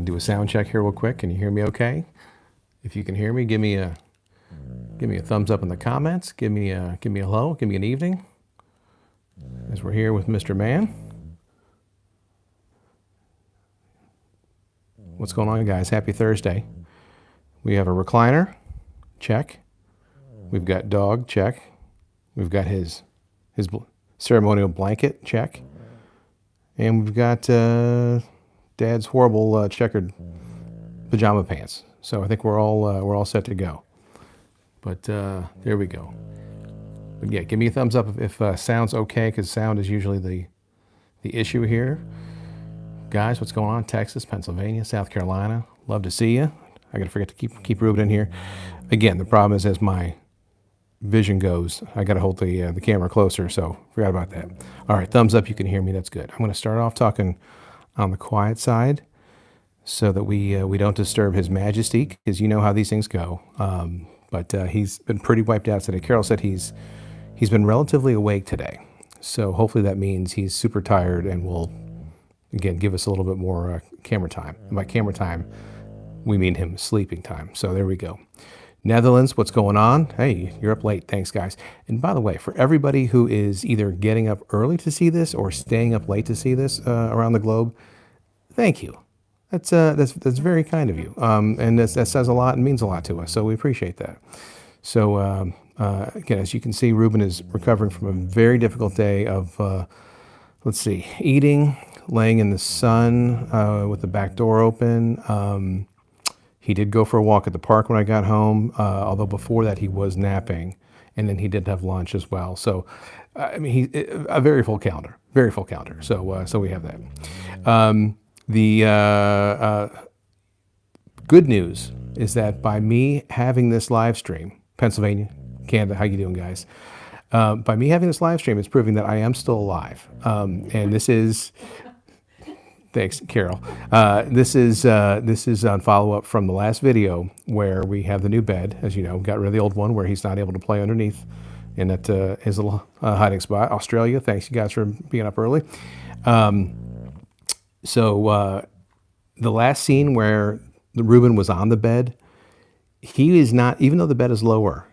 do a sound check here real quick. Can you hear me okay? If you can hear me, give me a thumbs up in the comments. Give me a hello. Give me an evening. As we're here with Mr. Man. What's going on, guys? Happy Thursday. We have a recliner. Check. We've got dog. Check. We've got his ceremonial blanket. Check. And we've got Dad's horrible checkered pajama pants. So I think we're all set to go. But there we go. But yeah, give me a thumbs up if sound's okay, because sound is usually the issue here. Guys, what's going on? Texas, Pennsylvania, South Carolina. Love to see you. I gotta forget to keep Reuben in here. Again, the problem is as my vision goes, I gotta hold the camera closer, so forgot about that. All right, thumbs up, you can hear me, that's good. I'm gonna start off talking on the quiet side so that we don't disturb His Majesty, because you know how these things go. But he's been pretty wiped out today. Carol said he's been relatively awake today. So hopefully that means he's super tired and will, again, give us a little bit more camera time. And by camera time, we mean him sleeping time. So there we go. Netherlands, what's going on? Hey, you're up late. Thanks, guys. And by the way, for everybody who is either getting up early to see this or staying up late to see this around the globe, thank you. That's very kind of you. And that says a lot and means a lot to us. So we appreciate that. So again, as you can see, Reuben is recovering from a very difficult day of, let's see, eating, laying in the sun with the back door open. He did go for a walk at the park when I got home, although before that he was napping, and then he did have lunch as well. So, I mean, a very full calendar, very full calendar. So, so we have that. The good news is that by me having this live stream, Pennsylvania, Canada, how you doing, guys? By me having this live stream, it's proving that I am still alive. And this is, thanks, Carol. This is on follow-up from the last video where we have the new bed, as you know, got rid of the old one where he's not able to play underneath in that his little hiding spot. Australia, thanks you guys for being up early. So the last scene where the Reuben was on the bed, he is not, even though the bed is lower,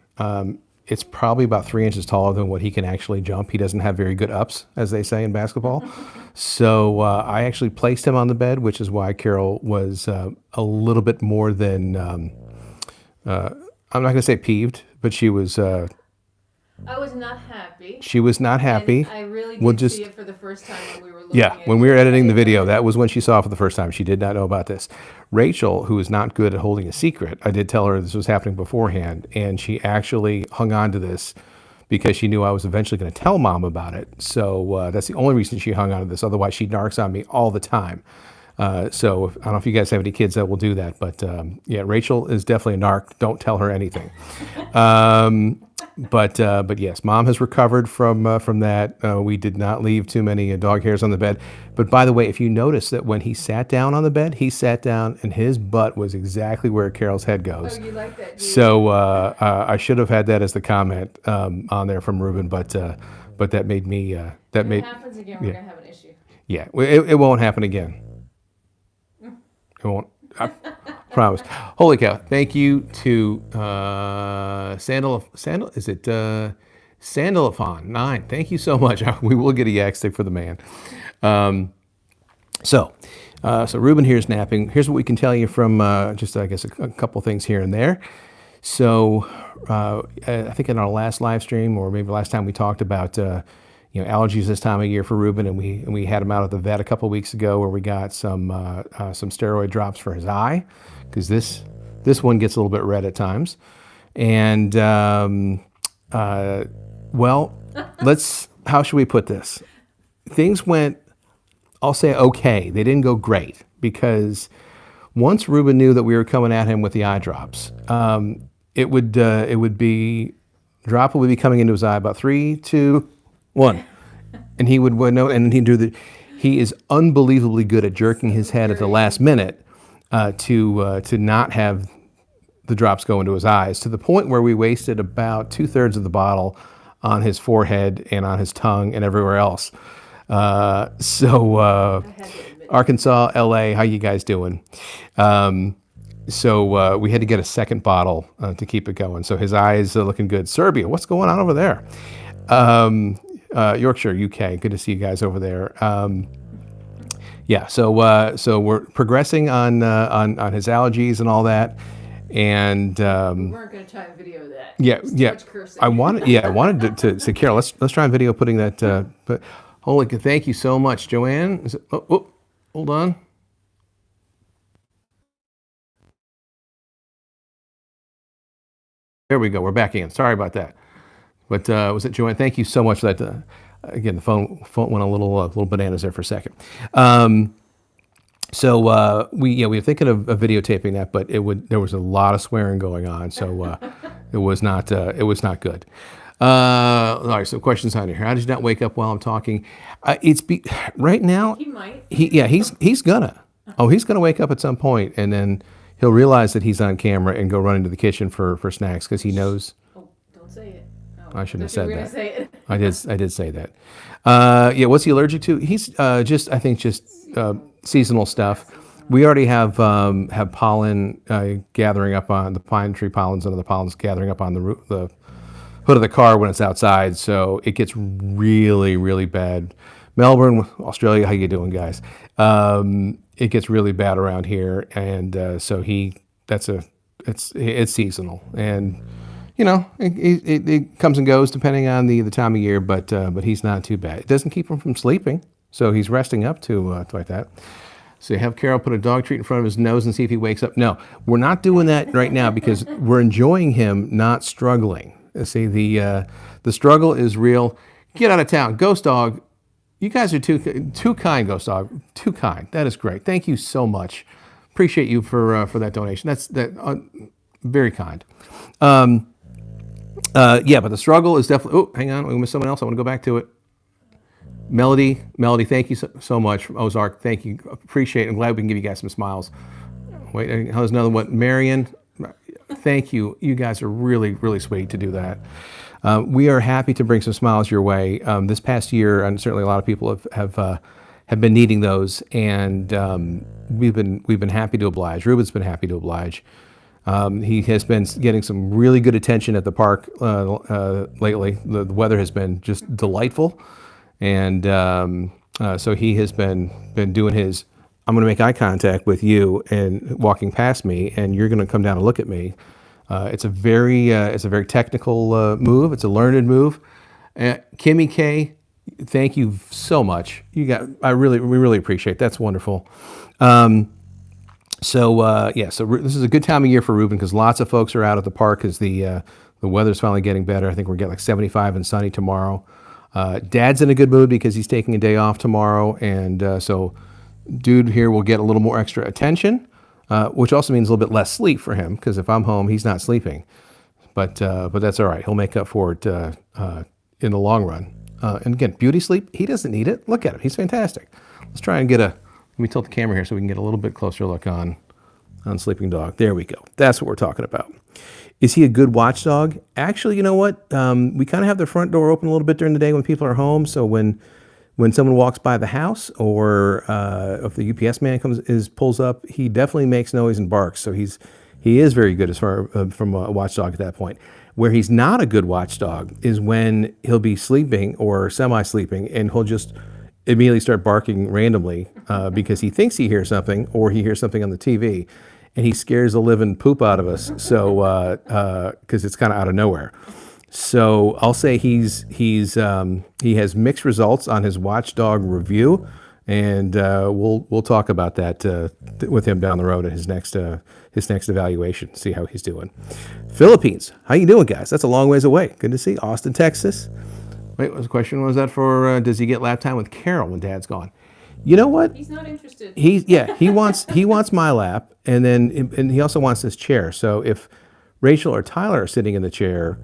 it's probably about 3 inches taller than what he can actually jump. He doesn't have very good ups, as they say in basketball. So I actually placed him on the bed, which is why Carol was a little bit more than, I'm not going to say peeved, but she was... I was not happy. She was not happy. And I really did see it for the first time when we were looking at it. When we were editing the video, that was when she saw it for the first time. She did not know about this. Rachel, who is not good at holding a secret, I did tell her this was happening beforehand, and she actually hung on to this because she knew I was eventually going to tell Mom about it. So that's the only reason she hung on to this. Otherwise, she narcs on me all the time. So I don't know if you guys have any kids that will do that, but yeah, Rachel is definitely a narc. Don't tell her anything. But yes, Mom has recovered from that. We did not leave too many dog hairs on the bed. But by the way, if you notice that when he sat down on the bed, he sat down and his butt was exactly where Carol's head goes. Oh, you like that? So I should have had that as the comment on there from Reuben, but that made me if it happens again, we're gonna have an issue. Yeah, it won't happen again. It won't. I promise. Holy cow! Thank you to Sandalafon 9. Thank you so much. We will get a yak stick for the man. So Reuben here is napping. Here's what we can tell you from just I guess a couple things here and there. So I think in our last live stream, or maybe last time we talked about allergies this time of year for Reuben, and we had him out at the vet a couple weeks ago where we got some steroid drops for his eye, because this one gets a little bit red at times. And well, how should we put this? Things went, I'll say okay. They didn't go great, because once Reuben knew that we were coming at him with the eye drops, it would be drop would be coming into his eye about 3, 2, 1, and he would know, and he'd do he is unbelievably good at jerking his head at the last minute to not have the drops go into his eyes, to the point where we wasted about 2/3 of the bottle on his forehead and on his tongue and everywhere else. Arkansas, LA. How you guys doing? So we had to get a second bottle to keep it going. So his eyes are looking good. Serbia, what's going on over there? Yorkshire, UK. Good to see you guys over there. Yeah, so we're progressing on his allergies and all that, and We weren't going to try a video of that. yeah, There's too yeah. much cursing. I wanted to say, Carol, let's try a video putting that. But holy, thank you so much, Joanne. Hold on. There we go. We're back in. Sorry about that. But was it Joanne? Thank you so much for that. Again, the phone went a little bananas there for a second. So we were thinking of videotaping that, but there was a lot of swearing going on, so it was not good. All right, so questions on here. How did you not wake up while I'm talking? Right now. He might. He's gonna wake up at some point, and then he'll realize that he's on camera and go run into the kitchen for snacks because he knows. Oh, don't say it. No, I shouldn't have said that. Say it. I did say that. What's he allergic to? He's just seasonal stuff. We already have pollen gathering up on the pine tree pollens, and the pollen's gathering up on the hood of the car when it's outside. So it gets really, really bad. Melbourne, Australia, how you doing, guys? It gets really bad around here, and so it's seasonal, and it comes and goes depending on the time of year, but he's not too bad. It doesn't keep him from sleeping, so he's resting up to like that. So have Carol put a dog treat in front of his nose and see if he wakes up. No, we're not doing that right now because we're enjoying him not struggling. See, the struggle is real. Get out of town, Ghost Dog. You guys are too kind, Ghost Dog. Too kind. That is great. Thank you so much. Appreciate you for that donation. That's very kind. But the struggle is definitely. Oh, hang on, we missed someone else. I want to go back to it. Melody, thank you so much from Ozark. Thank you, appreciate it. I'm glad we can give you guys some smiles. Wait, there's another one. Marion, thank you. You guys are really, really sweet to do that. We are happy to bring some smiles your way. This past year, and certainly a lot of people have been needing those, and we've been happy to oblige. Reuben's been happy to oblige. He has been getting some really good attention at the park lately. The weather has been just delightful, and so he has been doing his. I'm going to make eye contact with you and walking past me, and you're going to come down and look at me. It's a very technical move. It's a learned move. Kimmy K, thank you so much. We really appreciate it. That's wonderful. So this is a good time of year for Reuben because lots of folks are out at the park because the weather's finally getting better. I think we're getting like 75 and sunny tomorrow. Dad's in a good mood because he's taking a day off tomorrow, and so dude here will get a little more extra attention, which also means a little bit less sleep for him because if I'm home, he's not sleeping. But that's all right. He'll make up for it in the long run. And again, beauty sleep, he doesn't need it. Look at him. He's fantastic. Let's try and let me tilt the camera here so we can get a little bit closer look on Sleeping Dog. There we go. That's what we're talking about. Is he a good watchdog? Actually, you know what? We kind of have the front door open a little bit during the day when people are home. So when someone walks by the house or if the UPS man pulls up, he definitely makes noise and barks. So he is very good as far from a watchdog at that point. Where he's not a good watchdog is when he'll be sleeping or semi-sleeping and he'll just immediately start barking randomly because he thinks he hears something or he hears something on the TV, and he scares the living poop out of us. So because it's kind of out of nowhere. So I'll say he has mixed results on his watchdog review, and we'll talk about that with him down the road at his next evaluation. See how he's doing. Philippines, how you doing, guys? That's a long ways away. Good to see. Austin, Texas. Wait, what was the question? Was that for? Does he get lap time with Carol when Dad's gone? You know what? He's not interested. He wants my lap, and he also wants this chair. So if Rachel or Tyler are sitting in the chair,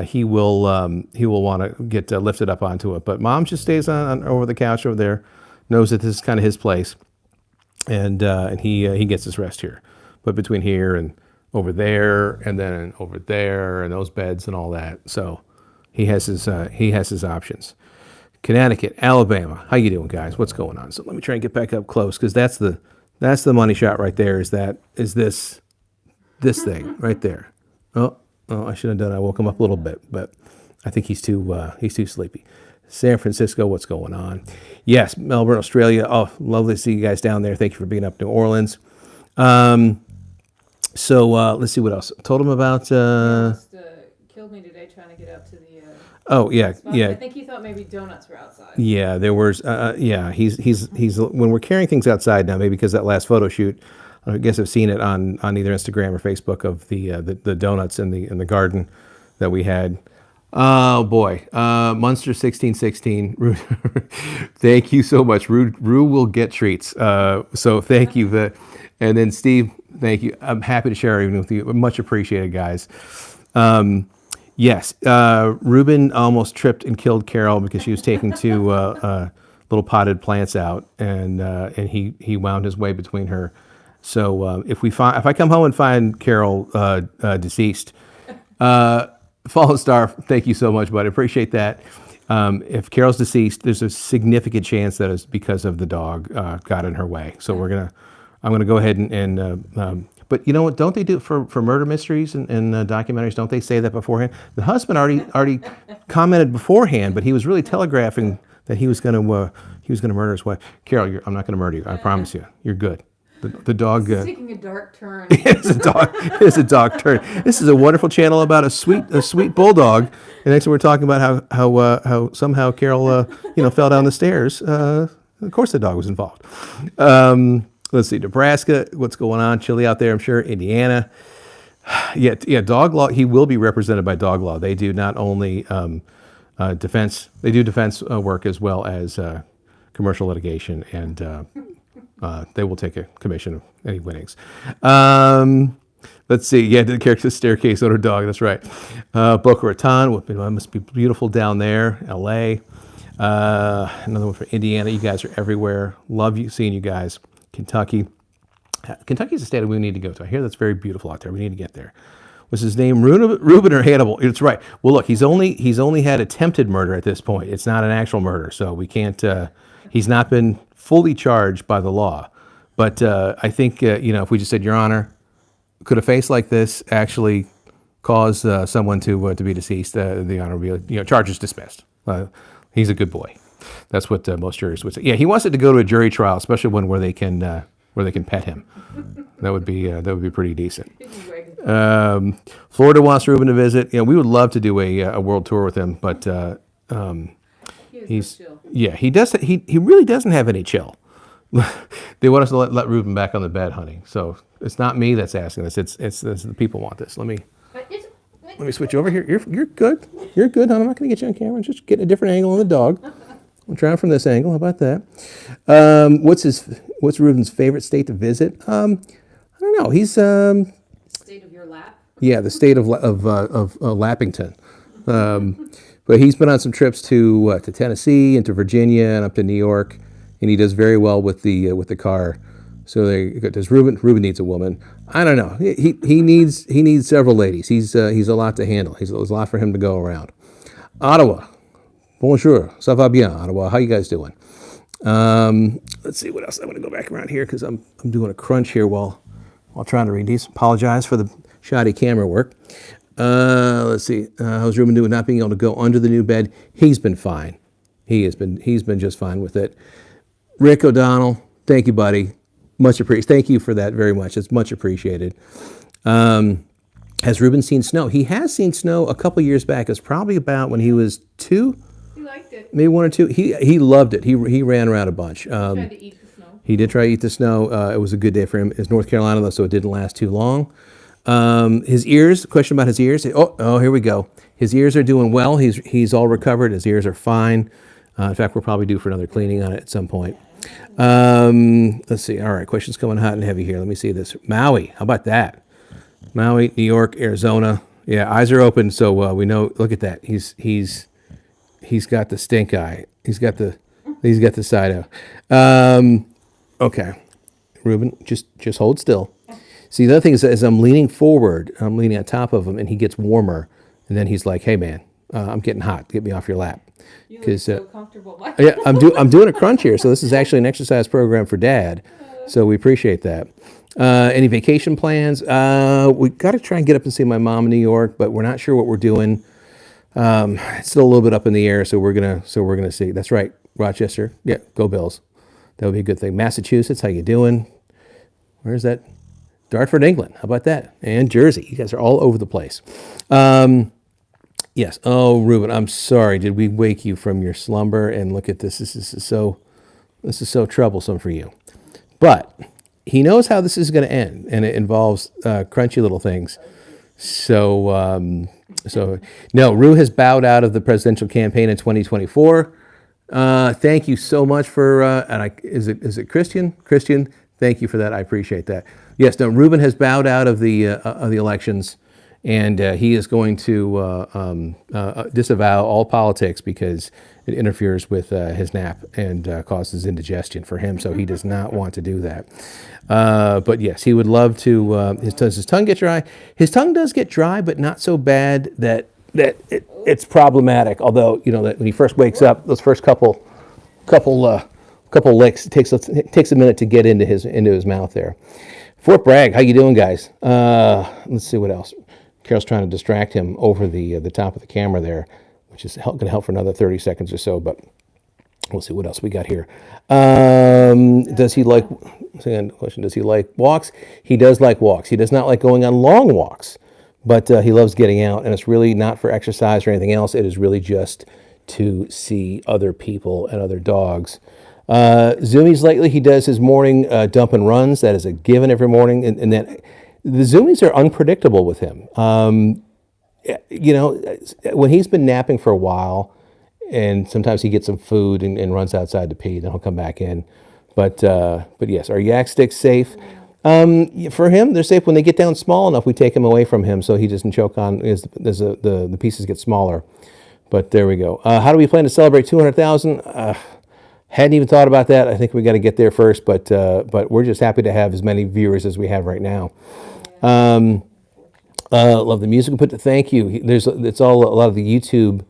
he will want to get lifted up onto it. But Mom just stays on over the couch over there, knows that this is kind of his place, and he gets his rest here. But between here and over there, and then over there, and those beds and all that, so he has his options. Connecticut, Alabama. How you doing, guys? What's going on? So let me try and get back up close because that's the money shot right there. Is this thing right there? Oh, I should have done it. I woke him up a little bit, but I think he's too sleepy. San Francisco, what's going on? Yes, Melbourne, Australia. Oh, lovely to see you guys down there. Thank you for being up New Orleans. So let's see what else. Told him about. Almost killed me today trying to get up to the. Oh yeah, spot. yeah. I think he thought maybe donuts were outside. Yeah, there was. Yeah, he's when we're carrying things outside now. Maybe because that last photo shoot, I guess I've seen it on either Instagram or Facebook of the donuts in the garden that we had. Oh boy, Munster 1616. Thank you so much. Rue will get treats. So thank you. And then Steve, thank you. I'm happy to share even with you. Much appreciated, guys. Yes, Reuben almost tripped and killed Carol because she was taking two little potted plants out, and he wound his way between her. So if I come home and find Carol deceased, Fallen Star, thank you so much, bud. I appreciate that. If Carol's deceased, there's a significant chance that it's because of the dog got in her way. So I'm gonna go ahead and but you know what? Don't they do it for murder mysteries and documentaries? Don't they say that beforehand? The husband already commented beforehand, but he was really telegraphing that he was gonna murder his wife. Carol, I'm not gonna murder you. I promise you. You're good. The dog. It's taking a dark turn. It's a dog turn. This is a wonderful channel about a sweet bulldog. And next we're talking about how somehow Carol fell down the stairs. Of course the dog was involved. Let's see, Nebraska, what's going on? Chilly out there, I'm sure. Indiana. Yeah, dog law. He will be represented by dog law. They do not only defense, they do defense work as well as commercial litigation, and they will take a commission of any winnings. Let's see. Yeah, the character staircase on her dog. That's right. Boca Raton. Must be beautiful down there. L.A. Another one for Indiana. You guys are everywhere. Love seeing you guys. Kentucky. Kentucky's a state we need to go to. I hear that's very beautiful out there. We need to get there. Was his name Reuben or Hannibal? It's right. Well, look, he's only had attempted murder at this point. It's not an actual murder, so we can't. He's not been fully charged by the law. But I think if we just said, Your Honor, could a face like this actually cause someone to be deceased? The Honor would be charges dismissed. He's a good boy. That's what most jurors would say. Yeah, he wants it to go to a jury trial, especially one where they can pet him. That would be pretty decent. Florida wants Reuben to visit. We would love to do a world tour with him, but he does. He really doesn't have any chill. They want us to let Reuben back on the bed, honey. So it's not me that's asking this. It's the people want this. Let me switch over here. You're good. You're good, honey. I'm not going to get you on camera. I'm just getting a different angle on the dog. I'm trying from this angle. How about that? What's Reuben's favorite state to visit? I don't know. He's State of your lap. Yeah, the state of Lappington. But he's been on some trips to Tennessee and to Virginia and up to New York, and he does very well with the car. So does Reuben? Reuben needs a woman. I don't know. He needs several ladies. He's a lot to handle. There's a lot for him to go around. Ottawa. Bonjour, ça va bien, Ottawa. How you guys doing? Let's see what else. I want to go back around here because I'm doing a crunch here while trying to read these. Apologize for the shoddy camera work. Let's see. How's Reuben doing? Not being able to go under the new bed. He's been fine. He's been just fine with it. Rick O'Donnell, thank you, buddy. Much appreciated. Thank you for that very much. It's much appreciated. Has Reuben seen snow? He has seen snow a couple years back. It's probably about when he was 2. He liked it. Maybe 1 or 2. He loved it. He ran around a bunch. He tried to eat the snow. He did try to eat the snow. It was a good day for him. It's North Carolina, though, so it didn't last too long. His ears, question about his ears. Oh, here we go. His ears are doing well. He's all recovered. His ears are fine. In fact, we'll probably due for another cleaning on it at some point. Let's see. All right, questions coming hot and heavy here. Let me see this. Maui, how about that? Maui, New York, Arizona. Yeah, eyes are open, so we know. Look at that. He's got the stink eye. He's got the side eye. Okay, Reuben, just hold still. See, the other thing is, as I'm leaning forward, I'm leaning on top of him, and he gets warmer, and then he's like, "Hey, man, I'm getting hot. Get me off your lap. You look 'Cause, so comfortable. Yeah, I'm doing a crunch here, so this is actually an exercise program for Dad. So we appreciate that. Any vacation plans? We got to try and get up and see my mom in New York, but we're not sure what we're doing. It's still a little bit up in the air, so we're gonna see. That's right, Rochester. Yeah, go Bills. That would be a good thing. Massachusetts, how you doing? Where's that? Dartford, England. How about that? And Jersey. You guys are all over the place. Yes. Oh, Reuben, I'm sorry. Did we wake you from your slumber? And look at this. This is so troublesome for you. But he knows how this is going to end, and it involves crunchy little things. So no, Rue has bowed out of the presidential campaign in 2024. Thank you so much for, is it Christian? Christian, thank you for that. I appreciate that. Yes, no, Reuben has bowed out of the elections, and he is going to disavow all politics because it interferes with his nap and causes indigestion for him. So he does not want to do that. But yes, he would love to. Does his tongue get dry? His tongue does get dry, but not so bad that it's problematic. Although that when he first wakes up, those first couple licks, it takes a minute to get into his mouth there. Fort Bragg, how you doing, guys? Let's see what else. Carol's trying to distract him over the top of the camera there, which is going to help for another 30 seconds or so. But we'll see what else we got here. Does he like? Second question: does he like walks? He does like walks. He does not like going on long walks, but he loves getting out, and it's really not for exercise or anything else. It is really just to see other people and other dogs. Zoomies lately, he does his morning dump and runs. That is a given every morning, and that the Zoomies are unpredictable with him. When he's been napping for a while, and sometimes he gets some food and runs outside to pee, then he'll come back in. But yes, are yak sticks safe? For him, they're safe when they get down small enough. We take him away from him so he doesn't choke on as the pieces get smaller. But there we go. How do we plan to celebrate 200,000? Hadn't even thought about that. I think we got to get there first. But we're just happy to have as many viewers as we have right now. Love the music. Put to thank you. It's all a lot of the YouTube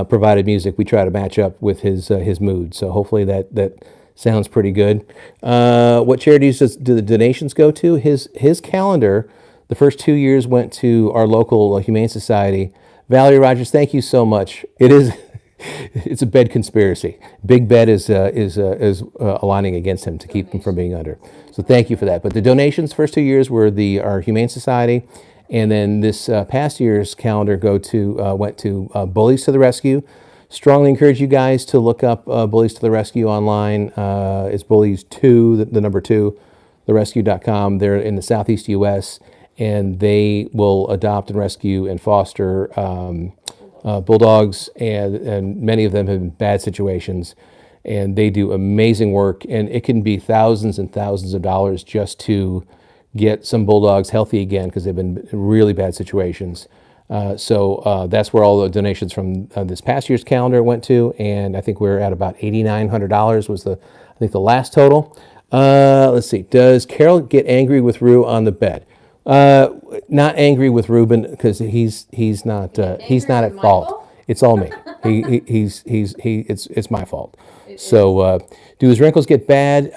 provided music. We try to match up with his mood. So hopefully that sounds pretty good. What charities do the donations go to? His calendar, the first 2 years went to our local Humane Society. Valerie Rogers, thank you so much. It's a bed conspiracy. Big Bed is aligning against him to keep him from being under. So thank you for that. But the donations first 2 years were our Humane Society, and then this past year's calendar went to Bullies to the Rescue. Strongly encourage you guys to look up Bullies to the Rescue online. It's Bullies2, the number 2, therescue.com. They're in the Southeast U.S., and they will adopt and rescue and foster bulldogs, and many of them have been bad situations, and they do amazing work, and it can be thousands and thousands of dollars just to get some bulldogs healthy again because they've been in really bad situations. So that's where all the donations from this past year's calendar went to, and I think we're at about $8,900 was the last total. Let's see. Does Carol get angry with Rue on the bed? Not angry with Reuben because he's not at fault. It's all me. It's my fault. So do his wrinkles get bad?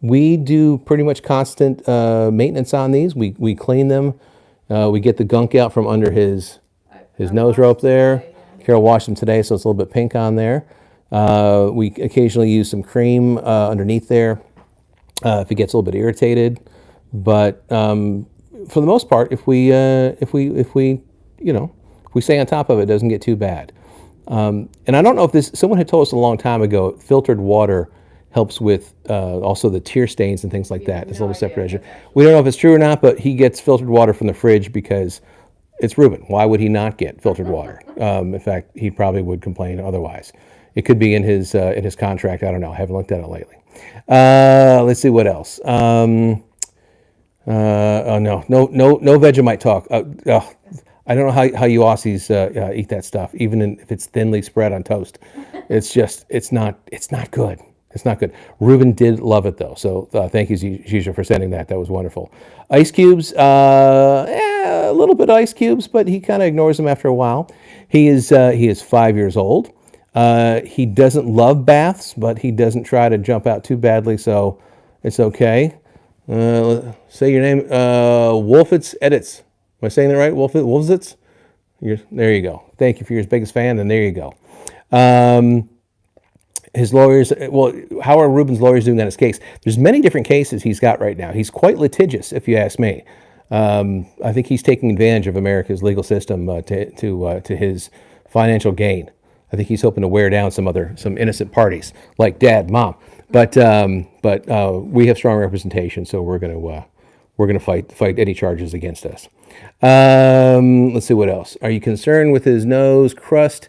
We do pretty much constant maintenance on these. We clean them. We get the gunk out from under his nose rope there. Carol washed them today, so it's a little bit pink on there. We occasionally use some cream underneath there if he gets a little bit irritated. But for the most part, if we stay on top of it, it doesn't get too bad. And I don't know if someone had told us a long time ago, filtered water helps with also the tear stains and things like that. It's a little separation. We don't know if it's true or not, but he gets filtered water from the fridge because it's Reuben. Why would he not get filtered water? In fact, he probably would complain otherwise. It could be in his contract. I don't know. I haven't looked at it lately. Let's see what else. No Vegemite talk. I don't know how you Aussies eat that stuff, even if it's thinly spread on toast. It's not good. It's not good. Reuben did love it though, so thank you, Zizia, for sending that. That was wonderful. Ice cubes, a little bit of ice cubes, but he kind of ignores them after a while. He is 5 years old. He doesn't love baths, but he doesn't try to jump out too badly, so it's okay. Say your name, Wolfitz Edits. Am I saying that right? Wolfitz? There you go. Thank you for your biggest fan, and there you go. His lawyers, well, how are Reuben's lawyers doing on his case? There's many different cases he's got right now. He's quite litigious, if you ask me. I think he's taking advantage of America's legal system to his financial gain. I think he's hoping to wear down some innocent parties like Dad, Mom. But we have strong representation, so we're gonna fight any charges against us. Let's see what else. Are you concerned with his nose crust?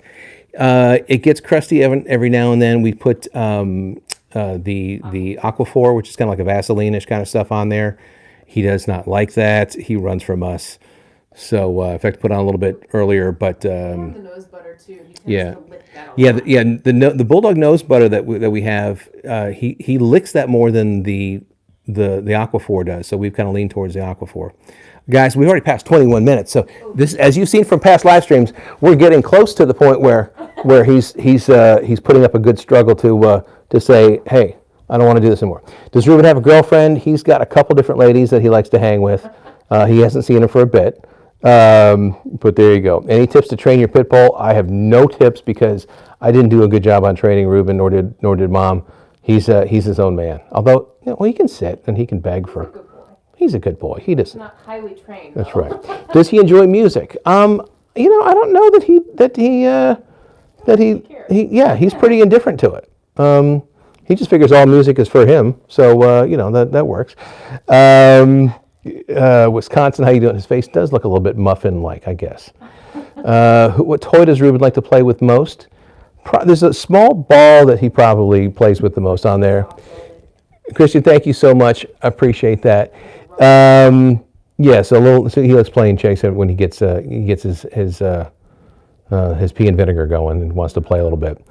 It gets crusty every now and then. We put the Aquaphor, which is kind of like a Vaseline-ish kind of stuff on there. He does not like that. He runs from us. So in fact, put on a little bit earlier, but The nose butter too. He tends yeah. to lick that a lot. The Bulldog nose butter that we have, he licks that more than the Aquaphor does. So we've kind of leaned towards the Aquaphor. Guys, we've already passed 21 minutes. So this, as you've seen from past live streams, we're getting close to the point where he's putting up a good struggle to say, hey, I don't want to do this anymore. Does Reuben have a girlfriend? He's got a couple different ladies that he likes to hang with. He hasn't seen them for a bit. But there you go. Any tips to train your pit bull? I have no tips because I didn't do a good job on training Reuben, nor did Mom. He's his own man. Although, he can sit and he can beg for. He's a good boy. He doesn't. Not highly trained. That's right. Does he enjoy music? I don't know he's pretty indifferent to it. He just figures all music is for him. So that works. Wisconsin, how you doing? His face does look a little bit muffin-like, I guess. What toy does Reuben like to play with most? There's a small ball that he probably plays with the most on there. Christian, thank you so much. I appreciate that. So he likes playing chase when he gets his pea and vinegar going and wants to play a little bit.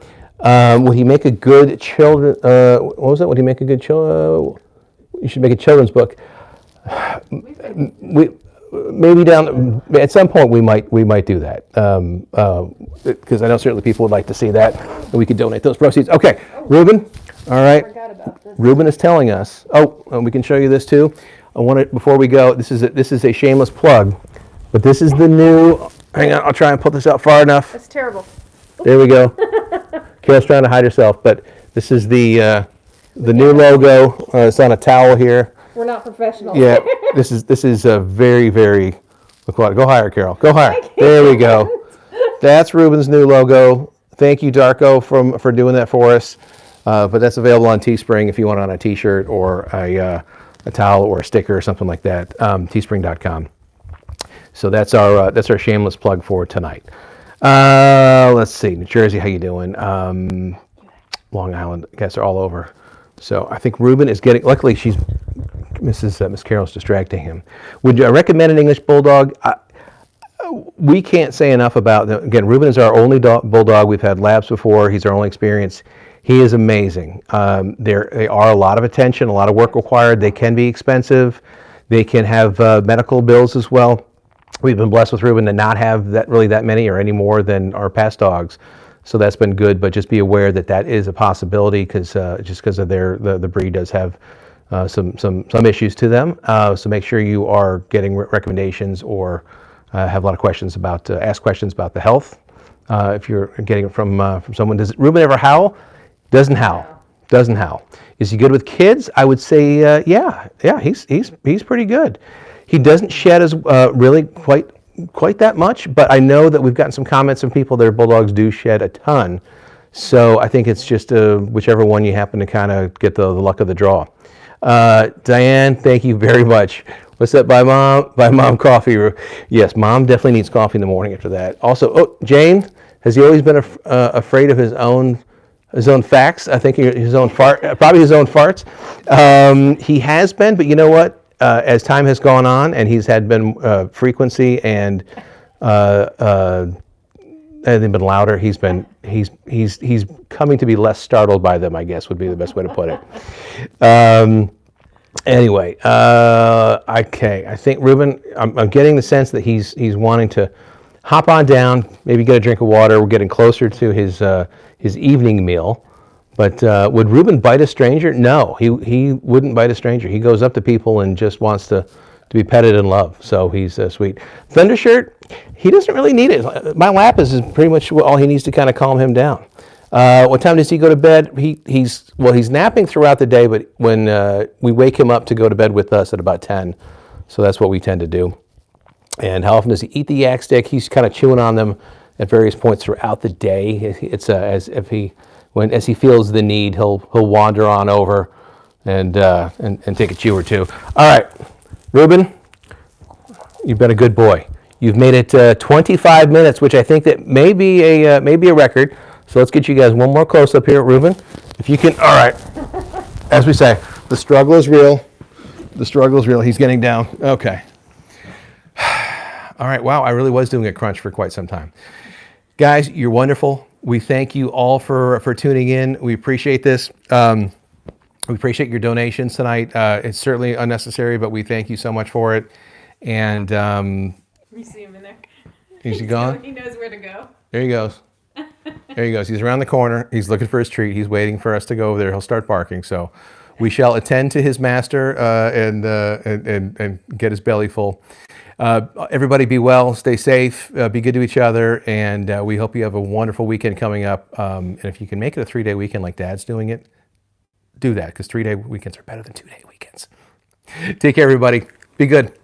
Would he make a good children? What was that? Would he make a good you should make a children's book. We maybe down at some point we might do that because I know certainly people would like to see that and we could donate those proceeds. Okay, Reuben. All right. Reuben is telling us. And we can show you this too. I want it before we go. This is a shameless plug, but this is the new. Hang on, I'll try and put this out far enough. That's terrible. There we go. Carol's trying to hide herself, but this is the new logo. It's on a towel here. We're not professionals. Yeah, this is a very, very. Go higher, Carol. Go higher. There we go. That's Reuben's new logo. Thank you, Darko, for doing that for us. But that's available on Teespring if you want it on a T-shirt or a towel or a sticker or something like that. Teespring.com. So that's our shameless plug for tonight. Let's see, New Jersey, how you doing? Long Island, I guess they're all over. So I think Reuben is getting. Luckily, Miss Carol's distracting him. Would I recommend an English Bulldog? We can't say enough about them. Again, Reuben is our only Bulldog. We've had labs before. He's our only experience. He is amazing. They are a lot of attention, a lot of work required. They can be expensive. They can have medical bills as well. We've been blessed with Reuben to not have that many or any more than our past dogs. So that's been good, but just be aware that is a possibility because of the breed does have some issues to them. So make sure you are getting recommendations or have a lot of questions ask questions about the health. If you're getting it from someone, does Reuben ever howl? Doesn't howl. Doesn't howl. Is he good with kids? I would say yeah. He's pretty good. He doesn't shed as really quite that much, but I know that we've gotten some comments from people that their Bulldogs do shed a ton. So I think it's just whichever one you happen to kind of get the luck of the draw. Diane, thank you very much. What's that? By mom coffee. Yes, Mom definitely needs coffee in the morning after that. Also, Jane, has he always been afraid of his own facts? I think his own probably his own farts. He has been, but you know what? As time has gone on and he's had been frequency and they've been louder, he's coming to be less startled by them, I guess would be the best way to put it. Anyway, okay. I think Reuben. I'm getting the sense that he's wanting to hop on down, maybe get a drink of water. We're getting closer to his evening meal. But would Reuben bite a stranger? No, he wouldn't bite a stranger. He goes up to people and just wants to be petted and loved. So he's sweet. Thundershirt, he doesn't really need it. My lap is pretty much all he needs to kind of calm him down. What time does he go to bed? He's napping throughout the day, but when we wake him up to go to bed with us at about 10, so that's what we tend to do. And how often does he eat the yak stick? He's kind of chewing on them at various points throughout the day. It's as he feels the need, he'll wander on over and take a chew or two. All right, Reuben, you've been a good boy. You've made it 25 minutes, which I think that may be a record. So let's get you guys one more close up here, Reuben. If you can, all right. As we say, the struggle is real. The struggle is real. He's getting down. Okay. All right. Wow, I really was doing a crunch for quite some time. Guys, you're wonderful. We thank you all for tuning in. We appreciate this. We appreciate your donations tonight. It's certainly unnecessary, but we thank you so much for it. And You see him in there. is he gone? He knows where to go. There he goes. There he goes. He's around the corner. He's looking for his treat. He's waiting for us to go over there. He'll start barking. So we shall attend to his master and get his belly full. Everybody be well, stay safe, be good to each other, and we hope you have a wonderful weekend coming up. And if you can make it a 3-day weekend like Dad's doing it, do that, because 3-day weekends are better than 2-day weekends. Take care, everybody. Be good.